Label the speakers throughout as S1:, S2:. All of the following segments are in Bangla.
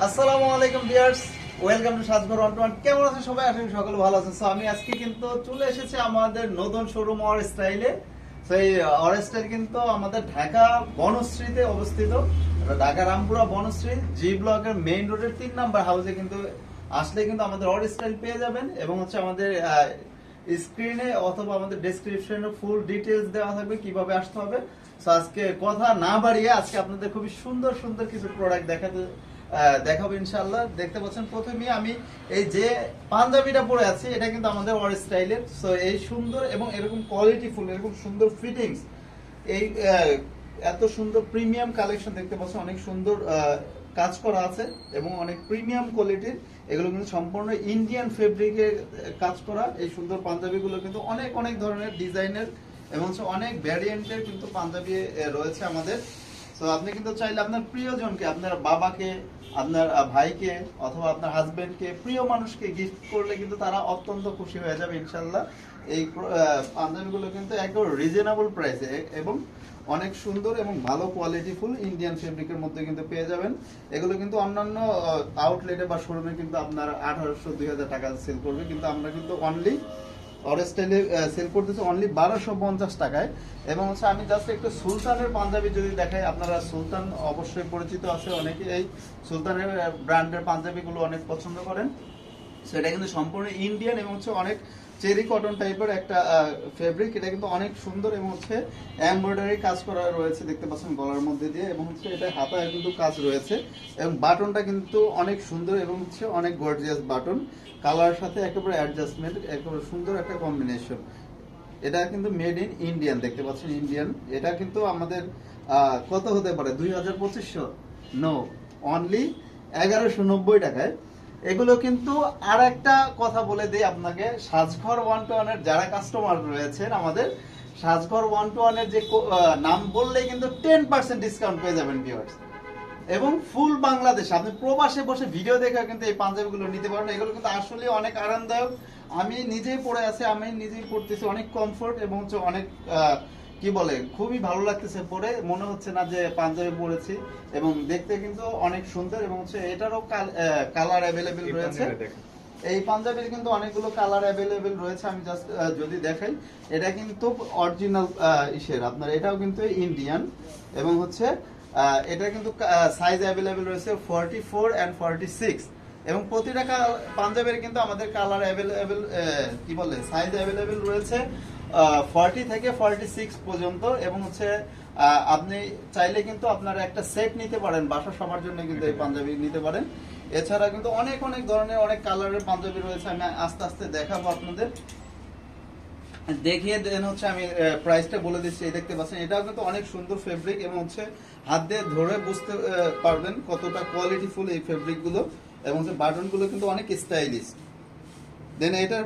S1: আসসালামু আলাইকুম ভিউয়ার্স, ওয়েলকাম টু সাজঘর 121। কেমন আছেন সবাই? আশা করি সকলে ভালো আছেন। সো আমি আজকে কিন্তু চলে এসেছি আমাদের নতুন শোরুম অর স্টাইলে। সো এই অর স্টাইল কিন্তু আমাদের ঢাকা বনশ্রীতে অবস্থিত। ঢাকা রামপুরা বনশ্রী জি ব্লকের মেইন রোডের 3 নাম্বার হাউসে কিন্তু আসলে কিন্তু আমাদের অর স্টাইল পেয়ে যাবেন। এবং হচ্ছে আমাদের স্ক্রিনে অথবা আমাদের ডেসক্রিপশনে ফুল ডিটেইলস দেওয়া থাকবে কিভাবে আসতে হবে। সো আজকে কথা না বাড়িয়ে আজকে আপনাদের খুবই সুন্দর সুন্দর কিছু প্রোডাক্ট দেখাবো ইনশাআল্লাহ। দেখতে পাচ্ছেন প্রথমে আমি এই যে পাঞ্জাবিটা পরে আছি, এটা কিন্তু আমাদের ওয়ার স্টাইলের। সো এই সুন্দর এবং এরকম কোয়ালিটিফুল, এরকম সুন্দর ফিটিংস, এই এত সুন্দর প্রিমিয়াম কালেকশন দেখতে পাচ্ছেন, অনেক সুন্দর কাজ করা আছে এবং অনেক প্রিমিয়াম কোয়ালিটির। এগুলো কিন্তু সম্পূর্ণ ইন্ডিয়ান ফেব্রিকের কাজ করা। এই সুন্দর পাঞ্জাবিগুলো কিন্তু অনেক অনেক ধরনের ডিজাইনের এবং অনেক ভ্যারিয়েন্টের কিন্তু পাঞ্জাবি রয়েছে আমাদের। তো আপনি কিন্তু চাইলে আপনার প্রিয়জনকে, আপনার বাবাকে, আপনার ভাইকে অথবা আপনার হাজবেন্ডকে, প্রিয় মানুষকে গিফট করলে কিন্তু তারা অত্যন্ত খুশি হয়ে যাবে ইনশাল্লাহ। এই পাঞ্জাবিগুলো কিন্তু একদম রিজনেবল প্রাইসে এবং অনেক সুন্দর এবং ভালো কোয়ালিটিফুল ইন্ডিয়ান ফেব্রিকের মধ্যে কিন্তু পেয়ে যাবেন। এগুলো কিন্তু অন্যান্য আউটলেটে বা শোরুমে কিন্তু আপনার 1800-2000 টাকা সেল করবে, কিন্তু আমরা কিন্তু অনলি অরেস্টাইলে সেল করতেছে অনলি 1250 টাকায়। এবং হচ্ছে আমি জাস্ট একটু সুলতানের পাঞ্জাবি যদি দেখাই, আপনারা সুলতান অবশ্যই পরিচিত আছে, অনেকে এই সুলতানের ব্র্যান্ডের পাঞ্জাবিগুলো অনেক পছন্দ করেন। সেটা কিন্তু সম্পূর্ণ ইন্ডিয়ান এবং হচ্ছে অনেক চেরি কটন টাইপের একটা ফেব্রিক। এটা কিন্তু অনেক সুন্দর এবং হচ্ছে এমব্রয়ডারি কাজ করা রয়েছে, দেখতে পাচ্ছেন গলার মধ্যে দিয়ে। এবং হচ্ছে এটা হাতায় কিন্তু কাজ রয়েছে এবং বাটনটা কিন্তু অনেক সুন্দর এবং হচ্ছে অনেক গর্জিয়াস বাটন। কালারের সাথে একেবারে অ্যাডজাস্টমেন্ট, একেবারে সুন্দর একটা কম্বিনেশন। এটা কিন্তু মেড ইন ইন্ডিয়ান, দেখতে পাচ্ছেন ইন্ডিয়ান। এটা কিন্তু আমাদের কত হতে পারে? 2000-2500? নো, অনলি 1190 টাকায়। এগুলো কিন্তু আর একটা কথা বলে দিই আপনাকে, সাজঘর 121 এর যারা কাস্টমার রয়েছেন আমাদের, সাজঘর 121 এর যে নাম বললেই কিন্তু 10% ডিসকাউন্ট পেয়ে যাবেন ভিউয়ার্স। এবং ফুল বাংলাদেশ আপনি প্রবাসে বসে ভিডিও দেখে কিন্তু এই পাঞ্জাবিগুলো নিতে পারেন। এগুলো কিন্তু আসলে অনেক আরামদায়ক। আমি নিজেই পরে আছি, আমি নিজেই পরতেছি, অনেক কমফোর্ট এবং হচ্ছে অনেক কি বলে, খুবই ভালো লাগতেছে পরে, মনে হচ্ছে না যে পাঞ্জাবি পরেছি। এবং দেখতে কিন্তু অনেক সুন্দর এবং হচ্ছে এটারও কালার অ্যাভেলেবেল রয়েছে। এই পাঞ্জাবির কিন্তু অনেকগুলো কালার অ্যাভেলেবেল রয়েছে। আমি জাস্ট যদি দেখাই, এটা কিন্তু অরিজিনাল ইসের আপনার, এটাও কিন্তু ইন্ডিয়ান এবং হচ্ছে এটা কিন্তু সাইজ অ্যাভেলেবেল রয়েছে 44 and 46। এবং প্রতিটা পাঞ্জাবের কিন্তু আমাদের কালার অ্যাভেলেবেল, কি বলে, সাইজ অ্যাভেলেবেল রয়েছে 40 থেকে 46 পর্যন্ত। এবং হচ্ছে আপনি চাইলে কিন্তু আপনারা একটা সেট নিতে পারেন, বাসা সবার জন্য কিন্তু এই পাঞ্জাবি নিতে পারেন। এছাড়া কিন্তু অনেক অনেক ধরনের অনেক কালারের পাঞ্জাবি রয়েছে, আমি আস্তে আস্তে দেখাবো আপনাদের, দেখিয়ে দেন হচ্ছে আমি প্রাইসটা বলে দিচ্ছি। এই দেখতে পাচ্ছেন, এটাও কিন্তু অনেক সুন্দর ফেব্রিক এবং হচ্ছে হাত দিয়ে ধরে বুঝতে পারবেন কতটা কোয়ালিটিফুল এই ফেব্রিকগুলো। এবং হচ্ছে বাটনগুলো কিন্তু অনেক স্টাইলিশ। দেন এটার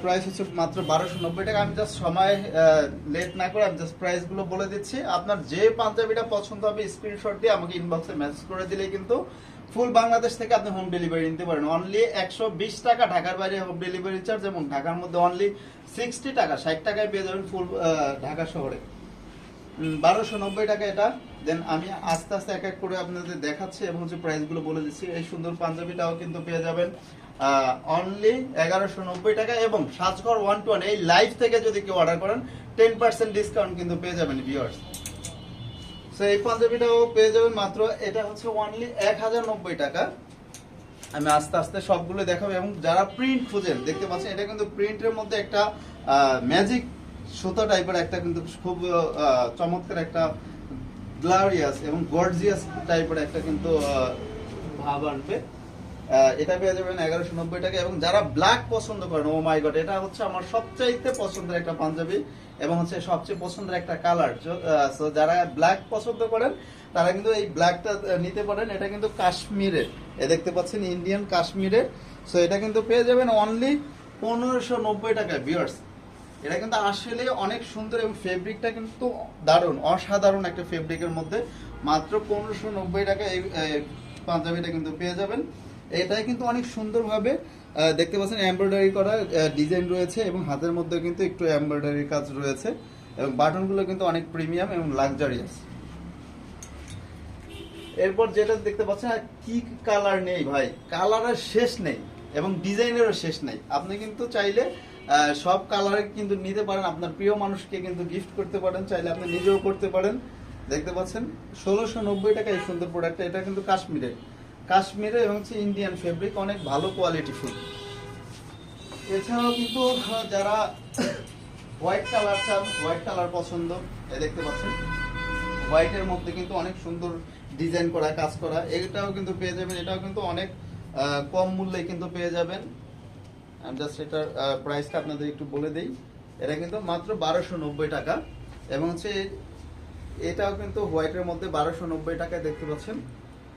S1: প্রাইস হচ্ছে মাত্র 1290 টাকা। আমি জাস্ট সময় লেট না করে আমি জাস্ট প্রাইসগুলো বলে দিচ্ছি। আপনার যে পাঞ্জাবিটা পছন্দ হবে স্ক্রিনশট দিয়ে আমাকে ইনবক্সে মেসেজ করে দিলেই কিন্তু ফুল বাংলাদেশ থেকে আপনি হোম ডেলিভারি নিতে পারেন। অনলি 120 টাকা ঢাকার বাইরে হোম ডেলিভারি চার্জ, এবং ঢাকার মধ্যে অনলি 60 টাকা, 60 টাকায় পেয়ে যাবেন ফুল ঢাকা শহরে। 1290 টাকা এটা। দেন আমি আস্তে আস্তে এক এক করে আপনাদের দেখাচ্ছি এবং হচ্ছে প্রাইসগুলো বলে দিচ্ছি। এই সুন্দর পাঞ্জাবিটাও কিন্তু পেয়ে যাবেন অনলি 1190 টাকা। এবং সাজঘর 121 এই লাইভ থেকে যদি কেউ অর্ডার করেন 10% ডিসকাউন্ট কিন্তু পেয়ে যাবেন ভিউয়ার্স। সো এই পাঞ্জাবিটাও পেয়ে যাবেন মাত্র, এটা হচ্ছে অনলি 1090 টাকা। আমি আস্তে আস্তে সবগুলো দেখাবো। এবং যারা প্রিন্ট খুঁজেন, দেখতে পাচ্ছেন এটা কিন্তু প্রিন্টের মধ্যে একটা ম্যাজিক সুতা টাইপের একটা কিন্তু খুব চমৎকার একটা গ্লারিয়াস এবং গর্জিয়াস টাইপের একটা কিন্তু ভাব আনবে। এটা পেয়ে যাবেন 1190 টাকা। এবং যারা ব্ল্যাক পছন্দ করেন, ও মাই গড, এটা হচ্ছে আমার সবচাইতে পছন্দের একটা পাঞ্জাবি এবং হচ্ছে সবচেয়ে পছন্দের একটা কালার। সো যারা ব্ল্যাক পছন্দ করেন তারা কিন্তু এই ব্ল্যাকটা নিতে পারেন। এটা কিন্তু কাশ্মীরের, এ দেখতে পাচ্ছেন ইন্ডিয়ান কাশ্মীরের। সো এটা কিন্তু পেয়ে যাবেন অনলি 1590 টাকা ভিউয়ার্স। এটা কিন্তু আসলে অনেক সুন্দর এবং ফেব্রিকটা কিন্তু দারুণ, অসাধারণ একটা ফেব্রিকের মধ্যে। মাত্র 1590 টাকা এই পাঞ্জাবিটা কিন্তু পেয়ে যাবেন। এটাই কিন্তু অনেক সুন্দরভাবে দেখতে পাচ্ছেন এমব্রয়ডারি করা ডিজাইন রয়েছে এবং হাতের মধ্যে কিন্তু একটু এমব্রয়ডারি কাজ রয়েছে এবং বাটনগুলো কিন্তু অনেক প্রিমিয়াম এবং লাক্সারিয়াস। এরপর যেটা দেখতে পাচ্ছেন, আর কি কালার নেই ভাই, কালারের শেষ নেই এবং ডিজাইনেরও শেষ নেই। আপনি কিন্তু চাইলে সব কালারে কিন্তু নিতে পারেন, আপনার প্রিয় মানুষকে কিন্তু গিফট করতে পারেন, চাইলে আপনি নিজেও করতে পারেন। দেখতে পাচ্ছেন 1690 টাকা এই সুন্দর প্রোডাক্টটা। এটা কিন্তু কাশ্মীরে এবং হচ্ছে ইন্ডিয়ান ফেব্রিক, অনেক ভালো কোয়ালিটি ফুল। এছাড়াও কিন্তু যারা হোয়াইট কালার চান, হোয়াইট কালার পছন্দ, দেখতে পাচ্ছেন হোয়াইটের মধ্যে কিন্তু অনেক সুন্দর ডিজাইন করা, কাজ করা, এটাও কিন্তু পেয়ে যাবেন। এটাও কিন্তু অনেক কম মূল্যে কিন্তু পেয়ে যাবেন। আমি জাস্ট এটার প্রাইসটা আপনাদের একটু বলে দেই। এটা কিন্তু মাত্র 1290 টাকা এবং হচ্ছে এটাও কিন্তু হোয়াইটের মধ্যে 1290 টাকায়। দেখতে পাচ্ছেন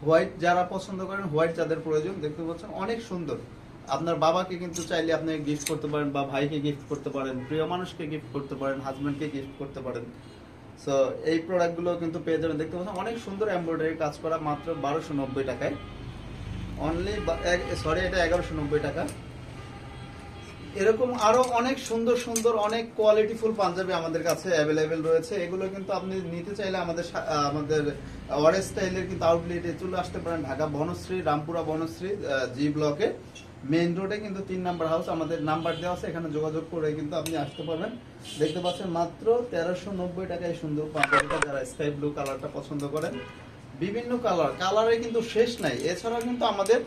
S1: হোয়াইট যারা পছন্দ করেন, হোয়াইট যাদের প্রয়োজন, দেখতে পাচ্ছেন অনেক সুন্দর। আপনার বাবাকে কিন্তু চাইলে আপনি গিফট করতে পারেন, বা ভাইকে গিফট করতে পারেন, প্রিয় মানুষকে গিফট করতে পারেন, হাজবেন্ডকে গিফট করতে পারেন। সো এই প্রোডাক্টগুলো কিন্তু পেয়ে যাবেন। দেখতে পাচ্ছেন অনেক সুন্দর এমব্রয়ডারি কাজ করা, মাত্র 1290 টাকায় অনলি। সরি, এটা 1190 টাকা। এরকম আরো অনেক সুন্দর সুন্দর অনেক কোয়ালিটিফুল পাঞ্জাবি আমাদের কাছে অ্যাভেলেবেল রয়েছে। এগুলো কিন্তু আপনি নিতে চাইলে আমাদের ওয়ারেস স্টাইলের কিন্তু আউটলেটে চলে আসতে পারেন। ঢাকা বনশ্রী, রামপুরা বনশ্রী জি ব্লকে মেইন রোডে কিন্তু 3 নাম্বার হাউস, আমাদের নাম্বার দেওয়া আছে, এখানে যোগাযোগ করে কিন্তু আপনি আসতে পারবেন। দেখতে পাচ্ছেন মাত্র 1390 টাকায় সুন্দর পাঞ্জাবিটা, যারা স্কাই ব্লু কালারটা পছন্দ করেন। বিভিন্ন কালারে কিন্তু শেষ নাই। এছাড়াও কিন্তু আমাদের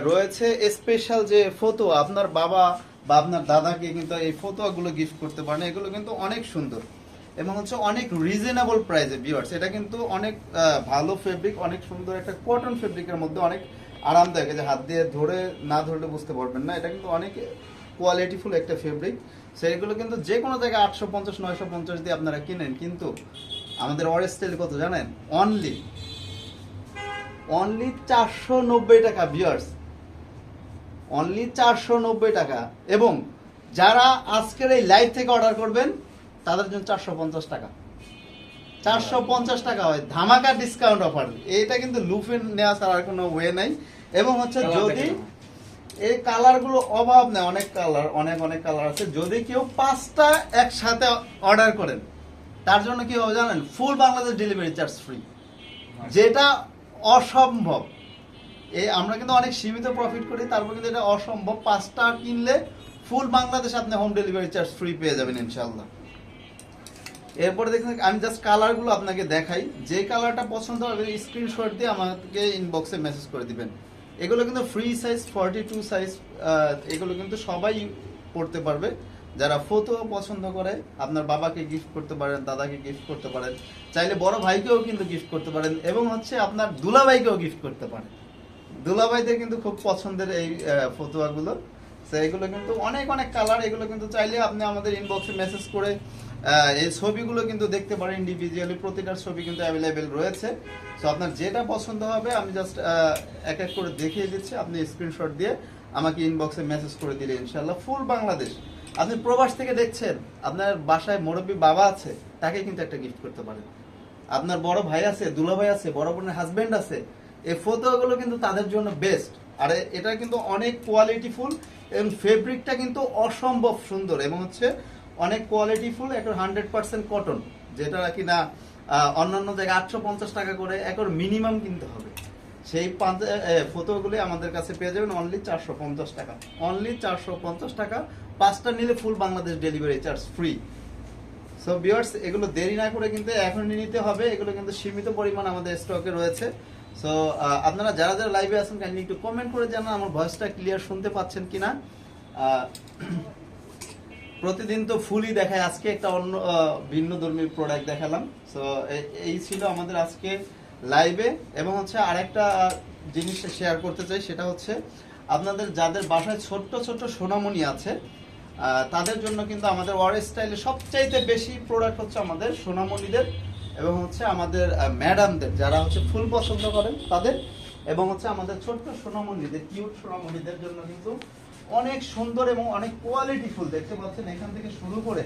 S1: রয়েছে স্পেশাল যে ফতুয়া, আপনার বাবা বা আপনার দাদাকে কিন্তু এই ফতুয়াগুলো গিফট করতে পারেন। এগুলো কিন্তু অনেক সুন্দর এবং হচ্ছে অনেক রিজনেবল প্রাইসে ভিউয়ার্স। এটা কিন্তু অনেক ভালো ফেব্রিক, অনেক সুন্দর একটা কটন ফেব্রিকের মধ্যে, অনেক আরামদায়ক। যে হাত দিয়ে না ধরলে বুঝতে পারবেন না, এটা কিন্তু অনেক কোয়ালিটিফুল একটা ফেব্রিক। সেইগুলো কিন্তু যে কোনো জায়গায় 850 950 দিয়ে আপনারা কিনেন, কিন্তু আমাদের ওয়ারেস স্টাইল কত জানেন? অনলি 490 টাকা ভিউয়ার্স, অনলি 490 টাকা। এবং যারা আজকের এই লাইভ থেকে অর্ডার করবেন তাদের জন্য 450 টাকা, 450 টাকা হয় ধামাকা ডিসকাউন্ট অফার। এটা কিন্তু লুফে নেওয়া ছাড়ার কোনো ওয়ে নাই। এবং হচ্ছে যদি এই কালারগুলো অভাব নেই, অনেক কালার আছে, যদি কেউ 5টা একসাথে অর্ডার করেন তার জন্য কি হবে জানেন? ফুল বাংলাদেশ ডেলিভারি চার্জ ফ্রি, যেটা অসম্ভব। আমরা কিন্তু অনেক সীমিত প্রফিট করি, তারপর কিন্তু এটা অসম্ভব। 5টা কিনলে ফুল বাংলাদেশ আপনি হোম ডেলিভারি চার্জ ফ্রি পেয়ে যাবেন ইনশাআল্লাহ। এরপরে দেখুন, আমি জাস্ট কালারগুলো আপনাকে দেখাই। যে কালারটা পছন্দ হবে স্ক্রিনশট দিয়ে আমাকে ইনবক্সে মেসেজ করে দিবেন। এগুলো কিন্তু ফ্রি সাইজ 42 সাইজ, এগুলো কিন্তু সবাই পড়তে পারবে। যারা ফটো পছন্দ করে আপনার বাবাকে গিফট করতে পারেন, দাদাকে গিফট করতে পারেন, চাইলে বড় ভাইকেও কিন্তু গিফট করতে পারেন, এবং হচ্ছে আপনার দুলাভাইকেও গিফট করতে পারেন। দুলাভাইদের কিন্তু খুব পছন্দের এই ফতুয়াগুলো। এগুলো কিন্তু অনেক কালার। এগুলো কিন্তু চাইলে আপনি আমাদের ইনবক্সে মেসেজ করে এই ছবিগুলো কিন্তু দেখতে পারেন ইন্ডিভিজুয়ালি। প্রতিটার ছবি কিন্তু অ্যাভেলেবেল রয়েছে। সো আপনার যেটা পছন্দ হবে আমি জাস্ট এক করে দেখিয়ে দিচ্ছি, আপনি স্ক্রিনশট দিয়ে আমাকে ইনবক্সে মেসেজ করে দিলে ইনশাআল্লাহ ফুল বাংলাদেশ। আপনি প্রবাস থেকে দেখছেন, আপনার বাসায় মুরব্বী বাবা আছে, তাকে কিন্তু একটা গিফট করতে পারেন। আপনার বড় ভাই আছে, দুলাভাই আছে, বড় বোনের হাজবেন্ড আছে, এই ফটোগুলো কিন্তু তাদের জন্য বেস্ট। আর এটা কিন্তু অনেক কোয়ালিটিফুল এবং ফেব্রিকটা কিন্তু অসম্ভব সুন্দর, এবং হচ্ছে অনেক কোয়ালিটিফুল, একটা 100% কটন, যেটা কিনা অন্যান্য জায়গায় 850 টাকা করে একর মিনিমাম কিনতে হবে। সেই ফটোগুলি আমাদের কাছে পেয়ে যাবেন অনলি 450 টাকা, অনলি 450 টাকা। 5টা নিলে full Bangladesh delivery charge free. So viewers, এগুলো দেরি না করে কিন্তু এখনই নিতে হবে। এগুলো কিন্তু সীমিত পরিমাণ আমাদের স্টকে রয়েছে। সো আপনারা যারা লাইভে আছেন কাইন্ডলি একটু কমেন্ট করে জানান আমার ভয়েসটা ক্লিয়ার শুনতে পাচ্ছেন কিনা। প্রতিদিন তো ফুলই দেখায়, আজকে একটা অন্য ভিন্ন ধর্মীর প্রোডাক্ট দেখালাম। সো এই ছিল আমাদের আজকে লাইভে। এবং হচ্ছে আরেকটা জিনিস শেয়ার করতে চাই, সেটা হচ্ছে আপনাদের যাদের বাসায় ছোট্ট সোনামণি আছে তাদের জন্য কিন্তু আমাদের ওয়ারেস স্টাইলে সবচাইতে বেশি প্রোডাক্ট হচ্ছে আমাদের সোনামণিদের, এবং হচ্ছে আমাদের ম্যাডামদের, যারা হচ্ছে ফুল পছন্দ করেন তাদের, এবং হচ্ছে আমাদের ছোট্ট সোনামণিদের, কিউট সোনামণিদের জন্য কিন্তু অনেক সুন্দর এবং অনেক কোয়ালিটি ফুল। দেখতে পাচ্ছেন এখান থেকে শুরু করে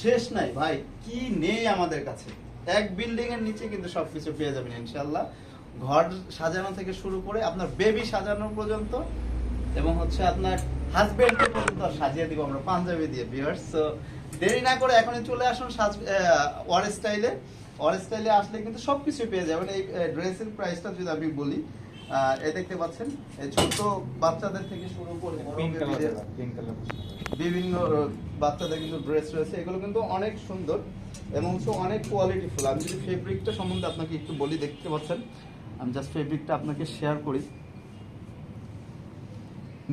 S1: শেষ নাই ভাই, কি নেই আমাদের কাছে। এক বিল্ডিং এর নিচে কিন্তু সবকিছু পেয়ে যাবেন ইনশাআল্লাহ। ঘর সাজানো থেকে শুরু করে আপনার বেবি সাজানো পর্যন্ত, এবং হচ্ছে আপনার হাজবেন্ডকে পর্যন্ত সাজিয়ে দিব আমরা পাঞ্জাবি দিয়ে ভিউয়ার্স। সো দেরি না করে এখনই চলে আসুন ওয়ারেস স্টাইলে। অর স্টাইলে আসলে কিন্তু সবকিছু পেয়ে যাবেন। এই ড্রেসের প্রাইসটা যদি আমি বলি, এই দেখতে পাচ্ছেন, এই ছোট বাচ্চাদের থেকে শুরু করে বড় বেবিদের বিভিন্ন বাচ্চাদের কিন্তু ড্রেস রয়েছে, এগুলো কিন্তু অনেক সুন্দর এবং অনেক কোয়ালিটি ফুল। আমি যদি ফেব্রিকটা সম্বন্ধে আপনাকে একটু বলি, দেখতে পাচ্ছেন আমি জাস্ট ফেব্রিকটা আপনাকে শেয়ার করি।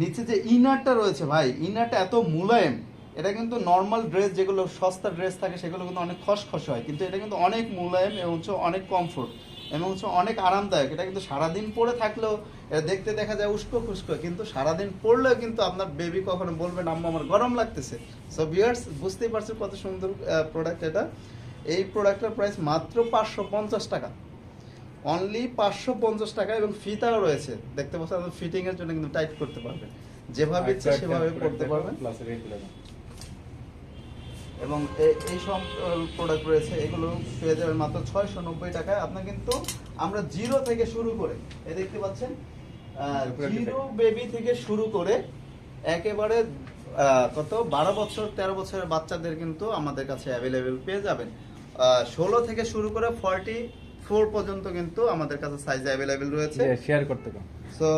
S1: নিচে যে ইনারটা রয়েছে ভাই, ইনারটা এত মুলায়েম, এটা কিন্তু নর্মাল ড্রেস যেগুলো সস্তা ড্রেস থাকে সেগুলো কিন্তু অনেক খসখস হয়, কিন্তু এটা কিন্তু অনেক মুলায়েম এবং অনেক কমফোর্ট এবং অনেক আরামদায়ক। এটা কিন্তু সারাদিন পরে থাকলেও এটা দেখতে দেখা যায় উস্কো খুস্কো, কিন্তু সারাদিন পরলেও কিন্তু আপনার বেবি কখনো বলবে না আম্মা আমার গরম লাগতেছে। সো ভিউয়ার্স, বুঝতেই পারছেন কত সুন্দর প্রোডাক্ট এটা। এই প্রোডাক্টের প্রাইস মাত্র 550 টাকা, অনলি 550 টাকা, এবং ফিতাও রয়েছে দেখতে পাচ্ছেন। ফিটিং এর জন্য কিন্তু টাইট করতে পারবেন, যেভাবে ইচ্ছে সেভাবে করতে পারবেন। এবং এই সব প্রোডাক্ট রয়েছে, এগুলো পেয়ে যাবেন মাত্র 690 টাকায়। আপনার কিন্তু আমরা জিরো থেকে শুরু করে, এই দেখতে পাচ্ছেন জিরো বেবি থেকে শুরু করে একেবারে কত 12 বছর 13 বছরের বাচ্চাদের কিন্তু আমাদের কাছে অ্যাভেলেবেল পেয়ে যাবেন। 16 থেকে শুরু করে 44 পর্যন্ত কিন্তু আমাদের কাছে সাইজ অ্যাভেলেবেল রয়েছে।
S2: শেয়ার করতে পারেন।
S1: সো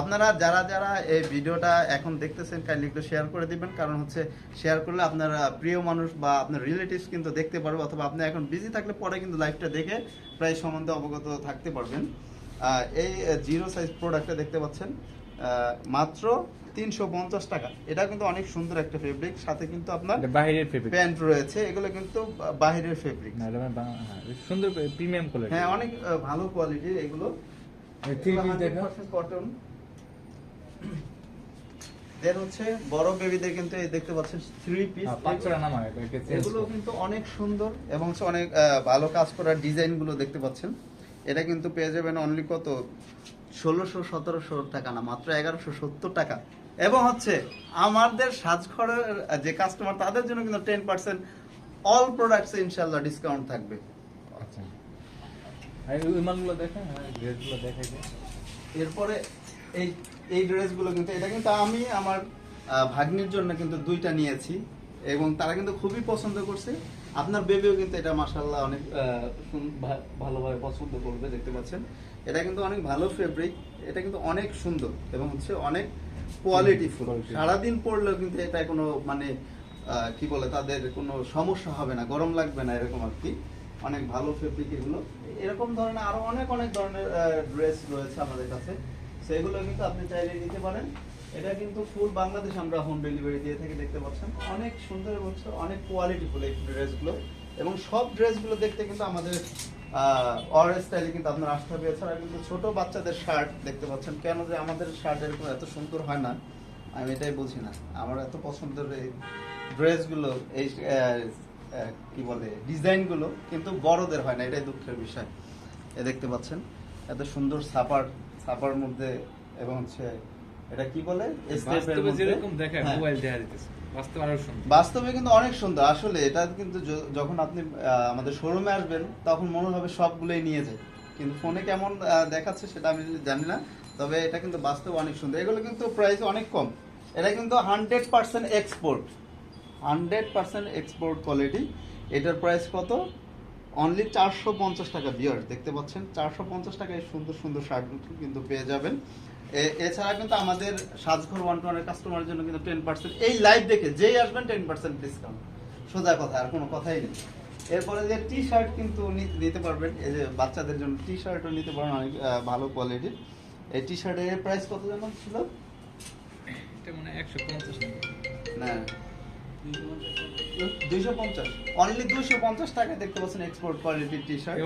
S1: আপনারা যারা যারা এই ভিডিওটা এখন দেখতেছেন কাইন্ডলি একটু শেয়ার করে দিবেন, কারণ হচ্ছে শেয়ার করলে আপনার প্রিয় মানুষ বা আপনার রিলেটিভস কিন্তু দেখতে পারবে, অথবা আপনি এখন বিজি থাকলে পরে কিন্তু লাইভটা দেখে প্রায় সম্বন্ধে অবগত থাকতে পারবেন। এই জিরো সাইজ প্রোডাক্টটা দেখতে পাচ্ছেন মাত্র 350 টাকা। এটা কিন্তু অনেক সুন্দর একটা ফেব্রিক, সাথে কিন্তু আপনার
S2: বাহিরের ফেব্রিক
S1: প্যান্ট রয়েছে, এগুলো কিন্তু বাহিরের ফেব্রিক,
S2: সুন্দর প্রিমিয়াম কোয়ালিটি।
S1: হ্যাঁ অনেক ভালো কোয়ালিটির এগুলো। কটন দেন হচ্ছে বড় বেবিদের কিন্তু এই দেখতে পাচ্ছেন 3 পিস, এগুলো কিন্তু অনেক সুন্দর এবং অনেক ভালো কাজ করার ডিজাইন গুলো দেখতে পাচ্ছেন। এটা কিন্তু পেয়ে যাবেন অনলি কত 1600-1700 টাকা না, মাত্র 1170 টাকা। এবং হচ্ছে আমাদের সাজঘরের যে কাস্টমার তাদের জন্য কিন্তু 10% অল প্রোডাক্টস ইনশাআল্লাহ ডিসকাউন্ট থাকবে।
S2: আচ্ছা, এই মালগুলো দেখেন, ড্রেসগুলো দেখাই দেন।
S1: এরপরে এই ড্রেসগুলো কিন্তু এটা কিন্তু আমি আমার ভাগ্নির জন্য কিন্তু 2টা নিয়েছি এবং তারা কিন্তু খুবই পছন্দ করছে। আপনার বেবিও কিন্তু এটা মাশাআল্লাহ অনেক ভালোভাবে পছন্দ করবে, দেখতে পাচ্ছেন। এটা কিন্তু অনেক ভালো ফেব্রিক, এটা কিন্তু অনেক সুন্দর এবং অনেক কোয়ালিটিফুল। সারাদিন পরলেও কিন্তু এটা কোনো মানে কি বলে তাদের কোনো সমস্যা হবে না, গরম লাগবে না, এরকম আর কি। অনেক ভালো ফেব্রিক এগুলো। এরকম ধরনের আরো অনেক ধরনের ড্রেস রয়েছে আমাদের কাছে, সেগুলো কিন্তু আপনি চাইলে নিতে পারেন। এটা কিন্তু ফুল বাংলাদেশ আমরা হোম ডেলিভারি দিয়ে থাকি, দেখতে পাচ্ছেন। অনেক সুন্দর এবং অনেক কোয়ালিটিফুল এই ড্রেসগুলো, এবং সব ড্রেসগুলো দেখতে কিন্তু আমাদের অর স্টাইলে কিন্তু আপনার আসতে হবে। এছাড়া কিন্তু ছোট বাচ্চাদের শার্ট দেখতে পাচ্ছেন, কেন যে আমাদের শার্ট এরকম এত সুন্দর হয় না আমি এটাই বুঝি না। আমার এত পছন্দের এই ড্রেসগুলো, এই কি বলে ডিজাইনগুলো কিন্তু বড়দের হয় না, এটাই দুঃখের বিষয়। এ দেখতে পাচ্ছেন এত সুন্দর ছাপার মধ্যে, এবং এটা কি বলে
S2: বাস্তবে যেরকম দেখায় মোবাইল দেখা যাচ্ছে, বাস্তবে আরো সুন্দর।
S1: বাস্তবে কিন্তু অনেক সুন্দর আসলে। এটা কিন্তু যখন আপনি আমাদের শোরুমে আসবেন তখন মনে হবে সবগুলোই নিয়ে যায়, কিন্তু ফোনে কেমন দেখাচ্ছে সেটা আমি জানি না, তবে এটা কিন্তু বাস্তবে অনেক সুন্দর। এগুলো কিন্তু প্রাইস অনেক কম, এটা কিন্তু 100% এক্সপোর্ট, 100% এক্সপোর্ট কোয়ালিটি। এটার প্রাইস কত? অনলি 450 টাকা। ভিউয়ার্স দেখতে পাচ্ছেন 450 টাকায় সুন্দর সুন্দর শার্টগুলো কিন্তু পেয়ে যাবেন। এছাড়া কিন্তু আমাদের সাজঘর 121 কাস্টমারের জন্য কিন্তু 10%, এই লাইভ দেখে যেই আসবেন 10% ডিসকাউন্ট, সোজা কথা, আর কোনো কথাই নেই। এরপরে যে টি শার্ট কিন্তু নিতে পারবেন, এই যে বাচ্চাদের জন্য টি শার্টও নিতে পারেন, অনেক ভালো কোয়ালিটির। এই টি শার্টের প্রাইস কত যেন ছিল?
S2: এটা মানে 150
S1: না 250, অনলি 250 টাকা দেখতে পাচ্ছেন এক্সপোর্ট কোয়ালিটির টি শার্ট।